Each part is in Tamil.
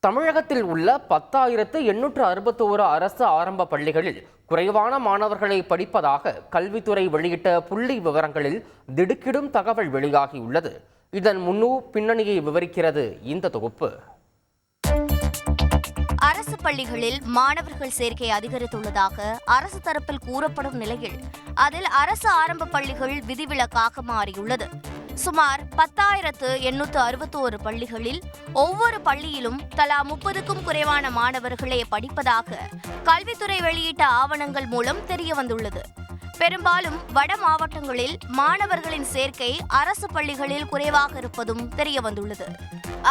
தமிழகத்தில் உள்ள 10,861 அரசு ஆரம்ப பள்ளிகளில் குறைவான மாணவர்களை படிப்பதாக கல்வித்துறை வெளியிட்ட புள்ளி விவரங்களில் திடுக்கிடும் தகவல் வெளியாகியுள்ளது. இதன் பின்னணியை விவரிக்கிறது இந்த தொகுப்பு. அரசு பள்ளிகளில் மாணவர்கள் சேர்க்கை அதிகரித்துள்ளதாக அரசு தரப்பில் கூறப்படும் நிலையில் அதில் அரசு ஆரம்ப பள்ளிகள் விதிவிலக்காக மாறியுள்ளது. சுமார் 10,861 பள்ளிகளில் ஒவ்வொரு பள்ளியிலும் தலா 30க்கும் குறைவான மாணவர்களே படிப்பதாக கல்வித்துறை வெளியிட்ட ஆவணங்கள் மூலம் தெரியவந்துள்ளது. பெரும்பாலும் வட மாவட்டங்களில் மாணவர்களின் சேர்க்கை அரசு பள்ளிகளில் குறைவாக இருப்பதும் தெரியவந்துள்ளது.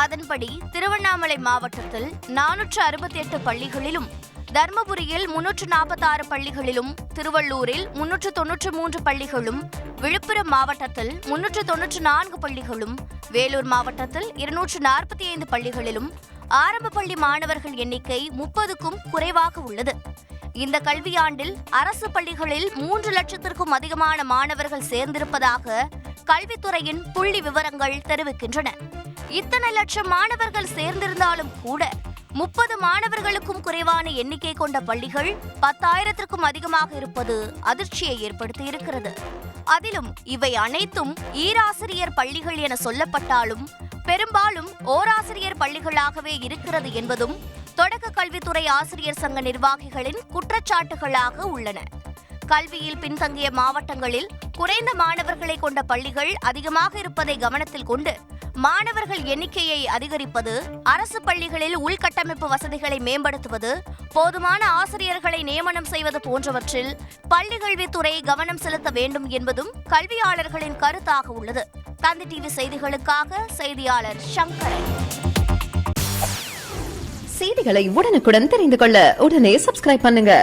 அதன்படி திருவண்ணாமலை மாவட்டத்தில் 468 பள்ளிகளிலும், தர்மபுரியில் 346 பள்ளிகளிலும், திருவள்ளூரில் 393 பள்ளிகளும், விழுப்புரம் மாவட்டத்தில் 394 பள்ளிகளும், வேலூர் மாவட்டத்தில் 245 பள்ளிகளிலும் ஆரம்ப பள்ளி மாணவர்கள் எண்ணிக்கை 30க்கும் குறைவாக உள்ளது. இந்த கல்வியாண்டில் அரசு பள்ளிகளில் 3 லட்சத்திற்கும் அதிகமான மாணவர்கள் சேர்ந்திருப்பதாக கல்வித்துறையின் புள்ளி விவரங்கள் தெரிவிக்கின்றன. இத்தனை லட்சம் மாணவர்கள் சேர்ந்திருந்தாலும் கூட 30 மாணவர்களுக்கும் குறைவான எண்ணிக்கை கொண்ட பள்ளிகள் 10,000த்திற்கும் அதிகமாக இருப்பது அதிர்ச்சியை ஏற்படுத்தியிருக்கிறது. அதிலும் இவை அனைத்தும் ஈராசிரியர் பள்ளிகள் என சொல்லப்பட்டாலும் பெரும்பாலும் ஓராசிரியர் பள்ளிகளாகவே இருக்கிறது என்பதும் தொடக்க கல்வித்துறை ஆசிரியர் சங்க நிர்வாகிகளின் குற்றச்சாட்டுகளாக உள்ளன. கல்வியில் பின்தங்கிய மாவட்டங்களில் குறைந்த மாணவர்களை கொண்ட பள்ளிகள் அதிகமாக இருப்பதை கவனத்தில் கொண்டு மாணவர்கள் எண்ணிக்கையை அதிகரிப்பது, அரசு பள்ளிகளில் உள்கட்டமைப்பு வசதிகளை மேம்படுத்துவது, போதுமான ஆசிரியர்களை நியமனம் செய்வது போன்றவற்றில் பள்ளிக்கல்வித்துறை கவனம் செலுத்த வேண்டும் என்பதும் கல்வியாளர்களின் கருத்தாக உள்ளது. தந்தி டிவி செய்திகளுக்காக செய்தியாளர் சங்கரன். செய்திகளை உடனுக்குடன் தெரிந்து கொள்ள உடனே சப்ஸ்கிரைப் பண்ணுங்க.